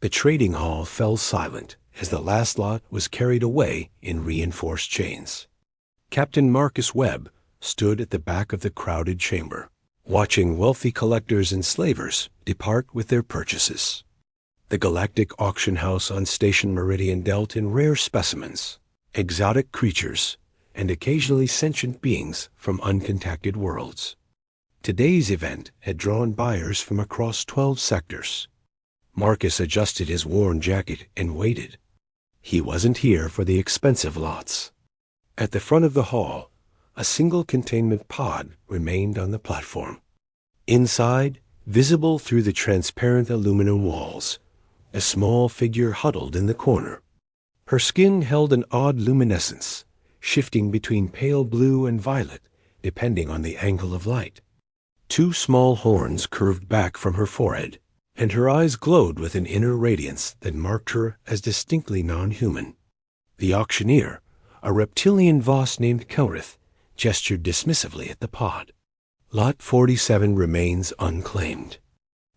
The trading hall fell silent as the last lot was carried away in reinforced chains. Captain Marcus Webb stood at the back of the crowded chamber, watching wealthy collectors and slavers depart with their purchases. The Galactic Auction House on Station Meridian dealt in rare specimens, exotic creatures, and occasionally sentient beings from uncontacted worlds. Today's event had drawn buyers from across 12 sectors. Marcus adjusted his worn jacket and waited. He wasn't here for the expensive lots. At the front of the hall, a single containment pod remained on the platform. Inside, visible through the transparent aluminum walls, a small figure huddled in the corner. Her skin held an odd luminescence, shifting between pale blue and violet, depending on the angle of light. 2 small horns curved back from her forehead, and her eyes glowed with an inner radiance that marked her as distinctly non-human. The auctioneer, a reptilian Voss named Kelrith, gestured dismissively at the pod. Lot 47 remains unclaimed.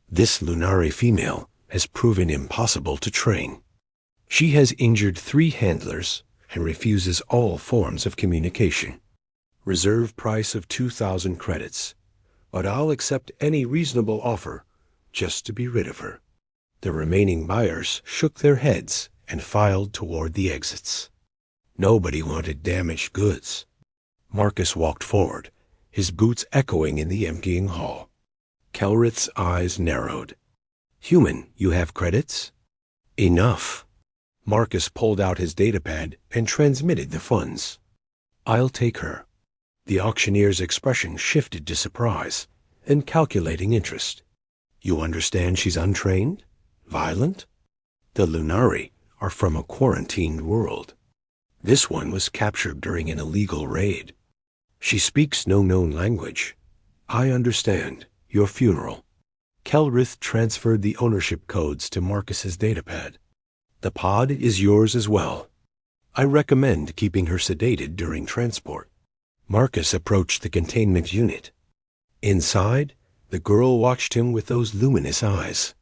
This Lunari female has proven impossible to train. She has injured 3 handlers and refuses all forms of communication. Reserve price of 2,000 credits, but I'll accept any reasonable offer just to be rid of her. The remaining buyers shook their heads and filed toward the exits. Nobody wanted damaged goods. Marcus walked forward, his boots echoing in the emptying hall. Kelrith's eyes narrowed. "Human, you have credits?" "Enough." Marcus pulled out his datapad and transmitted the funds. "I'll take her." The auctioneer's expression shifted to surprise and calculating interest. "You understand she's untrained? Violent? The Lunari are from a quarantined world. This one was captured during an illegal raid. She speaks no known language. I understand. Your funeral." Kelrith transferred the ownership codes to Marcus's datapad. "The pod is yours as well. I recommend keeping her sedated during transport." Marcus approached the containment unit. Inside, the girl watched him with those luminous eyes.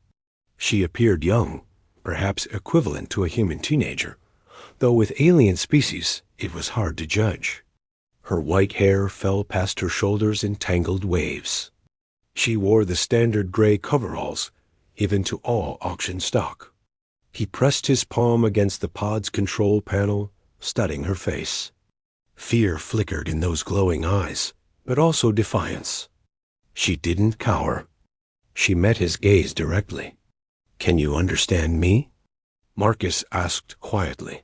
She appeared young, perhaps equivalent to a human teenager, though with alien species it was hard to judge. Her white hair fell past her shoulders in tangled waves. She wore the standard gray coveralls given to all auction stock. He pressed his palm against the pod's control panel, studying her face. Fear flickered in those glowing eyes, but also defiance. She didn't cower. She met his gaze directly. "Can you understand me?" Marcus asked quietly.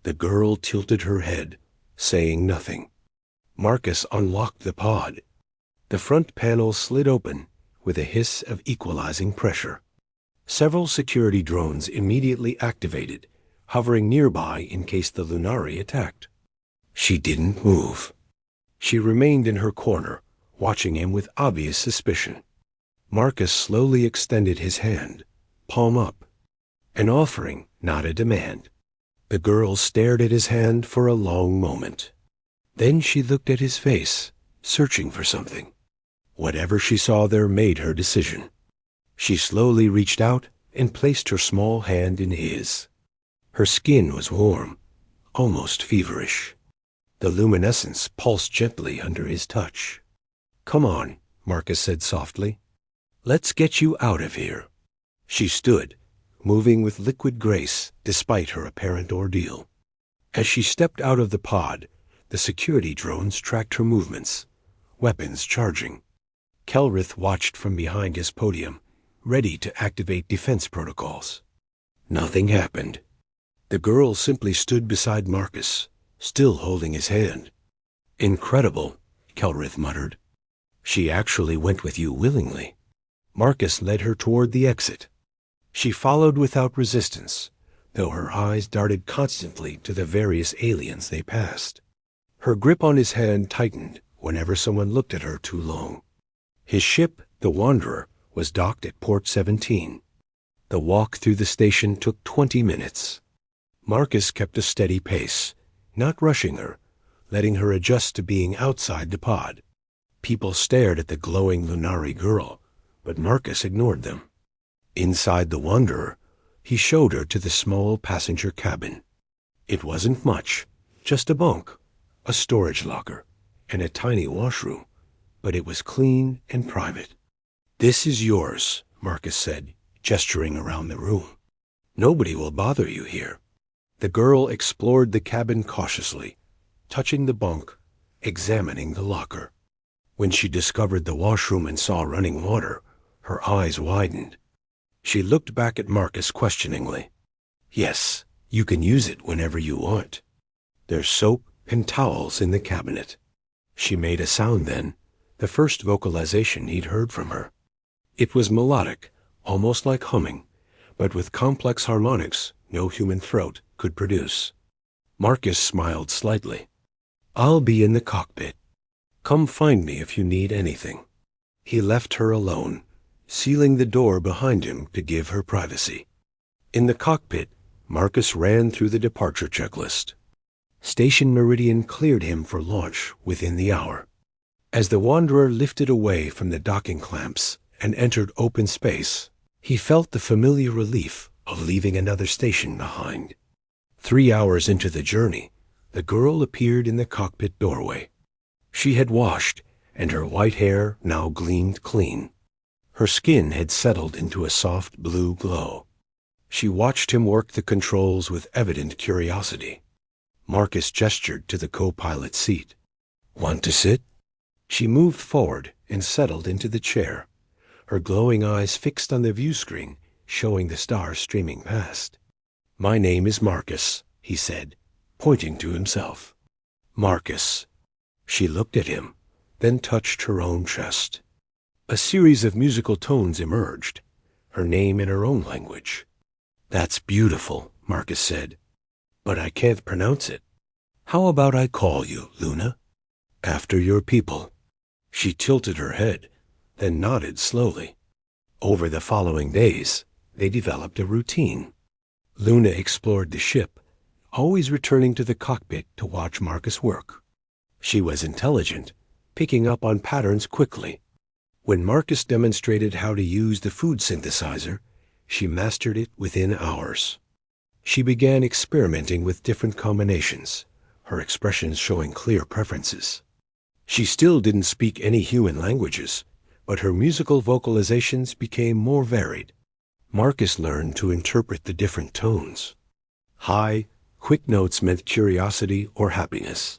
The girl tilted her head, saying nothing. Marcus unlocked the pod. The front panel slid open with a hiss of equalizing pressure. Several security drones immediately activated, hovering nearby in case the Lunari attacked. She didn't move. She remained in her corner, watching him with obvious suspicion. Marcus slowly extended his hand, palm up, an offering, not a demand. The girl stared at his hand for a long moment. Then she looked at his face, searching for something. Whatever she saw there made her decision. She slowly reached out and placed her small hand in his. Her skin was warm, almost feverish. The luminescence pulsed gently under his touch. "Come on," Marcus said softly. "Let's get you out of here." She stood, moving with liquid grace despite her apparent ordeal. As she stepped out of the pod, the security drones tracked her movements, weapons charging. Kelrith watched from behind his podium, ready to activate defense protocols. Nothing happened. The girl simply stood beside Marcus, still holding his hand. "Incredible," Kelrith muttered. "She actually went with you willingly." Marcus led her toward the exit. She followed without resistance, though her eyes darted constantly to the various aliens they passed. Her grip on his hand tightened whenever someone looked at her too long. His ship, the Wanderer, was docked at Port 17. The walk through the station took 20 minutes. Marcus kept a steady pace, not rushing her, letting her adjust to being outside the pod. People stared at the glowing Lunari girl, but Marcus ignored them. Inside the Wanderer, He showed her to the small passenger cabin. It wasn't much, just a bunk, a storage locker, and a tiny washroom, but it was clean and private. "This is yours," Marcus said, gesturing around the room. "Nobody will bother you here." The girl explored the cabin cautiously, touching the bunk, examining the locker. When she discovered the washroom and saw running water, her eyes widened. She looked back at Marcus questioningly. "Yes, you can use it whenever you want. There's soap and towels in the cabinet." She made a sound then, the first vocalization he'd heard from her. It was melodic, almost like humming, but with complex harmonics no human throat could produce. Marcus smiled slightly. "I'll be in the cockpit. Come find me if you need anything." He left her alone, sealing the door behind him to give her privacy. In the cockpit, Marcus ran through the departure checklist. Station Meridian cleared him for launch within the hour. As the Wanderer lifted away from the docking clamps and entered open space, he felt the familiar relief of leaving another station behind. 3 hours into the journey, the girl appeared in the cockpit doorway. She had washed, and her white hair now gleamed clean. Her skin had settled into a soft blue glow. She watched him work the controls with evident curiosity. Marcus gestured to the co-pilot seat. "Want to sit?" She moved forward and settled into the chair, her glowing eyes fixed on the view screen, showing the stars streaming past. "My name is Marcus," he said, pointing to himself. "Marcus." She looked at him, then touched her own chest. A series of musical tones emerged, her name in her own language. "That's beautiful," Marcus said, "but I can't pronounce it. How about I call you, Luna? After your people." She tilted her head, then nodded slowly. Over the following days, they developed a routine. Luna explored the ship, always returning to the cockpit to watch Marcus work. She was intelligent, picking up on patterns quickly. When Marcus demonstrated how to use the food synthesizer, she mastered it within hours. She began experimenting with different combinations, her expressions showing clear preferences. She still didn't speak any human languages, but her musical vocalizations became more varied. Marcus learned to interpret the different tones. High, quick notes meant curiosity or happiness.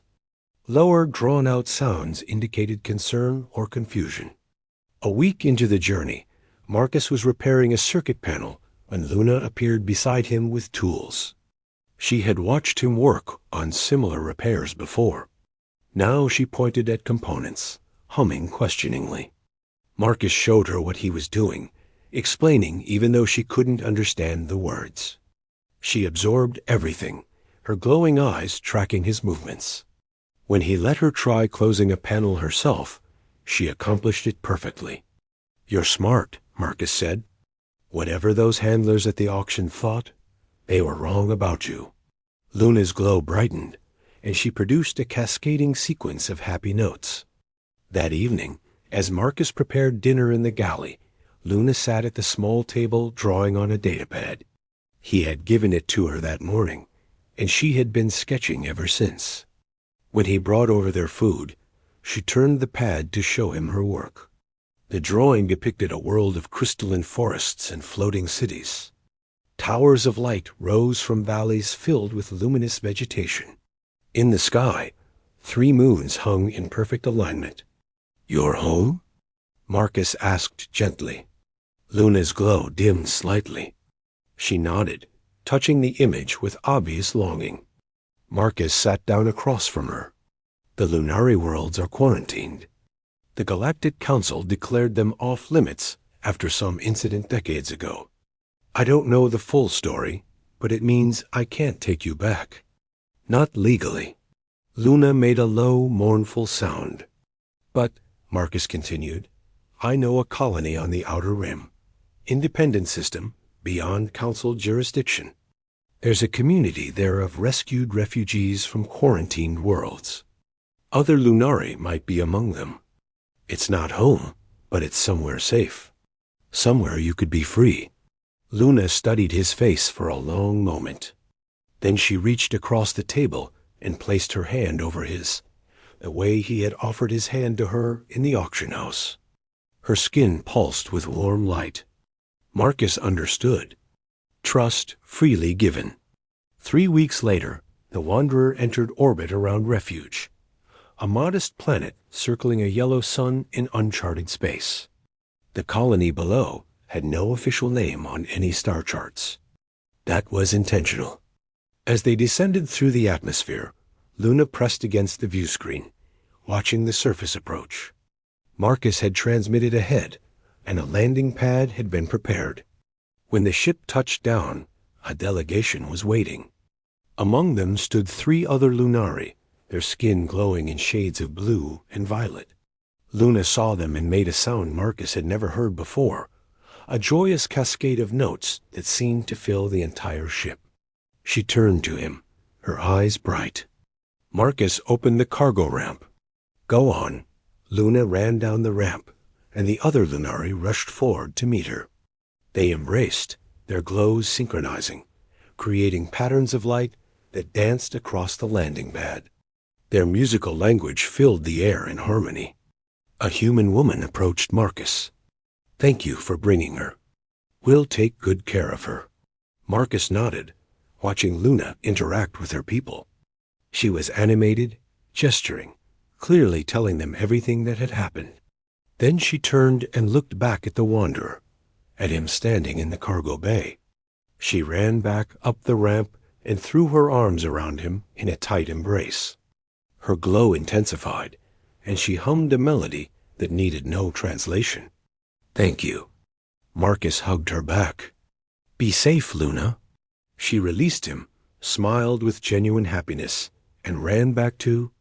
Lower, drawn-out sounds indicated concern or confusion. A week into the journey, Marcus was repairing a circuit panel when Luna appeared beside him with tools. She had watched him work on similar repairs before. Now she pointed at components, humming questioningly. Marcus showed her what he was doing, explaining even though she couldn't understand the words. She absorbed everything, her glowing eyes tracking his movements. When he let her try closing a panel herself, she accomplished it perfectly. "You're smart," Marcus said. "Whatever those handlers at the auction thought, they were wrong about you." Luna's glow brightened, and she produced a cascading sequence of happy notes. That evening, as Marcus prepared dinner in the galley, Luna sat at the small table drawing on a datapad. He had given it to her that morning, and she had been sketching ever since. When he brought over their food, she turned the pad to show him her work. The drawing depicted a world of crystalline forests and floating cities. Towers of light rose from valleys filled with luminous vegetation. In the sky, 3 moons hung in perfect alignment. "You're home?" Marcus asked gently. Luna's glow dimmed slightly. She nodded, touching the image with obvious longing. Marcus sat down across from her. "The Lunari worlds are quarantined. The Galactic Council declared them off-limits after some incident decades ago. I don't know the full story, but it means I can't take you back. Not legally." Luna made a low, mournful sound. "But," Marcus continued, "I know a colony on the Outer Rim. Independent system, beyond Council jurisdiction. There's a community there of rescued refugees from quarantined worlds. Other Lunari might be among them. It's not home, but it's somewhere safe. Somewhere you could be free." Luna studied his face for a long moment. Then she reached across the table and placed her hand over his, the way he had offered his hand to her in the auction house. Her skin pulsed with warm light. Marcus understood. Trust freely given. 3 weeks later, the Wanderer entered orbit around Refuge, a modest planet circling a yellow sun in uncharted space. The colony below had no official name on any star charts. That was intentional. As they descended through the atmosphere, Luna pressed against the view screen, watching the surface approach. Marcus had transmitted ahead, and a landing pad had been prepared. When the ship touched down, a delegation was waiting. Among them stood 3 other Lunari, their skin glowing in shades of blue and violet. Luna saw them and made a sound Marcus had never heard before, a joyous cascade of notes that seemed to fill the entire ship. She turned to him, her eyes bright. Marcus opened the cargo ramp. "Go on." Luna ran down the ramp, and the other Lunari rushed forward to meet her. They embraced, their glows synchronizing, creating patterns of light that danced across the landing pad. Their musical language filled the air in harmony. A human woman approached Marcus. "Thank you for bringing her. We'll take good care of her." Marcus nodded, watching Luna interact with her people. She was animated, gesturing, clearly telling them everything that had happened. Then she turned and looked back at the Wanderer, at him standing in the cargo bay. She ran back up the ramp and threw her arms around him in a tight embrace. Her glow intensified, and she hummed a melody that needed no translation. "Thank you." Marcus hugged her back. "Be safe, Luna." She released him, smiled with genuine happiness, and ran back to